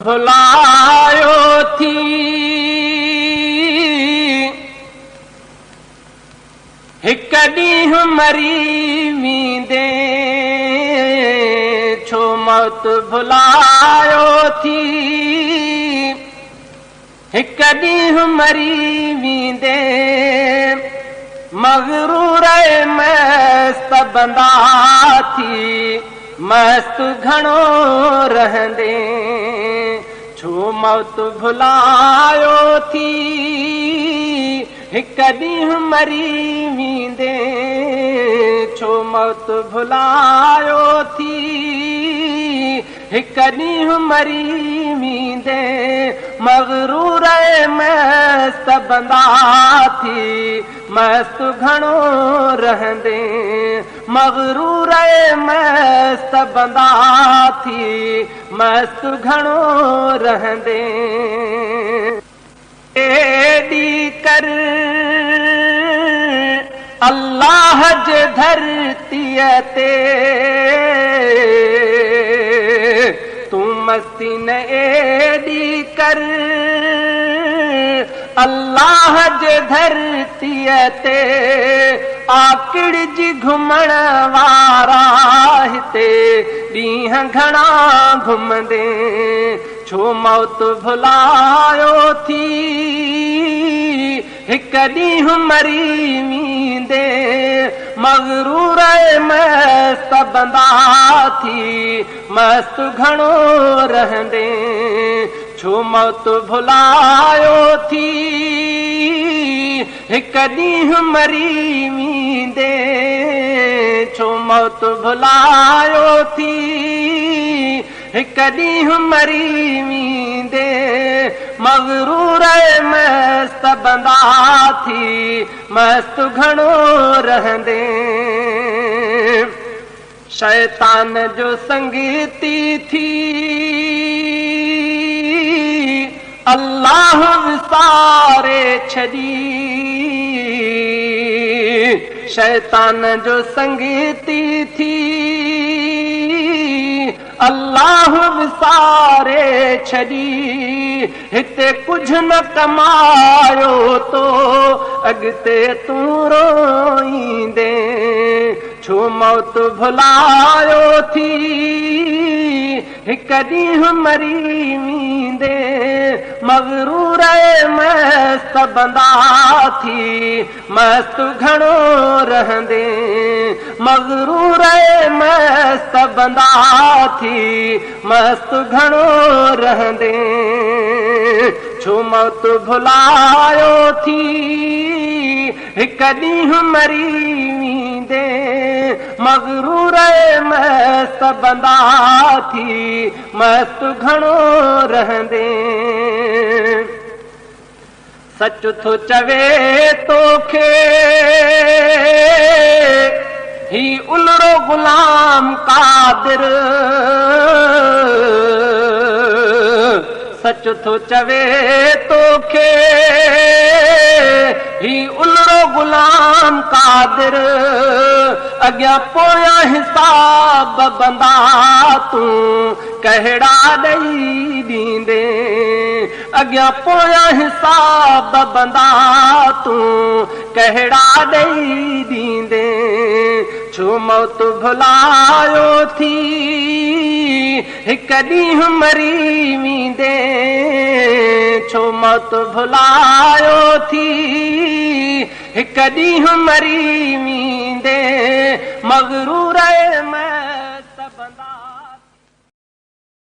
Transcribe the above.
भुलायो थी हिक ॾींहुं मरी वेंदे छो मौत भुलायो थी हिक ॾींहुं मरी वेंदे मग़रूर मस्त बंदा थी मस्त घणो रहंदे छो मौत भुलायो थी हिक ॾींहुं मरी वेंदे छो मौत भुलायो थी हिक ॾींहुं मरी वेंदे मग़रूर मस्त बंदा थी मस्त घणो रहंदे मग़रूर मस्त बंदा थी मस्त घणो रहंदे एडी कर अल्लाह जे धरतीअ ते तूं मस्ती न एडी कर अल्लाह जे धरतीअ ते आकिड़ जी घुमण वारा हिते ॾींहं घणा घुमंदे छो मौत भुलायो थी हिक ॾींहुं मरी वेंदे मग़रूर मस्त बंदा थी मस्त घणो रहंदे छो मौत भुलायो थी हिक ॾींहुं मरी वेंदे छो मौत भुलायो थी हिक ॾींहुं मरी वेंदे मग़रूर मस्त बंदा थी मस्त घणो रहंदे शैतान जो संगीती थी अल्लाह विसारे छॾी शैतान जो संगीती थी अल्लाह विसारे छॾी हिते कुझु न कमायो तो अॻिते तूं रोईंदे छो मौत भुलायो थी हिक ॾींहुं मरी वेंदे मग़रूर मस्त बंदा थी मस्त घणो रहंदे मग़रूर मस्त बंदा थी मस्त घणो रहंदे छो मौत भुलायो थी हिक ॾींहुं मरी वेंदे मग़रूर मस्त बंदा थी मस्त घणो रहंदे सच थो चवे तोखे ही उलड़ो गुलाम कादिर सच थो चवे तोखे ही उलड़ो गुलाम कादिर अॻियां पोयां हिसाब बंदा तूं कहिड़ा ॾेई ॾींदे अॻियां पोयां हिसाब बंदा तूं कहिड़ा ॾेई ॾींदे छो मौत भुलायो थी हिक ॾींहुं मरी वेंदे छो मौत भुलायो थी हिक ॾींहुं मरी वेंदे मग़रूर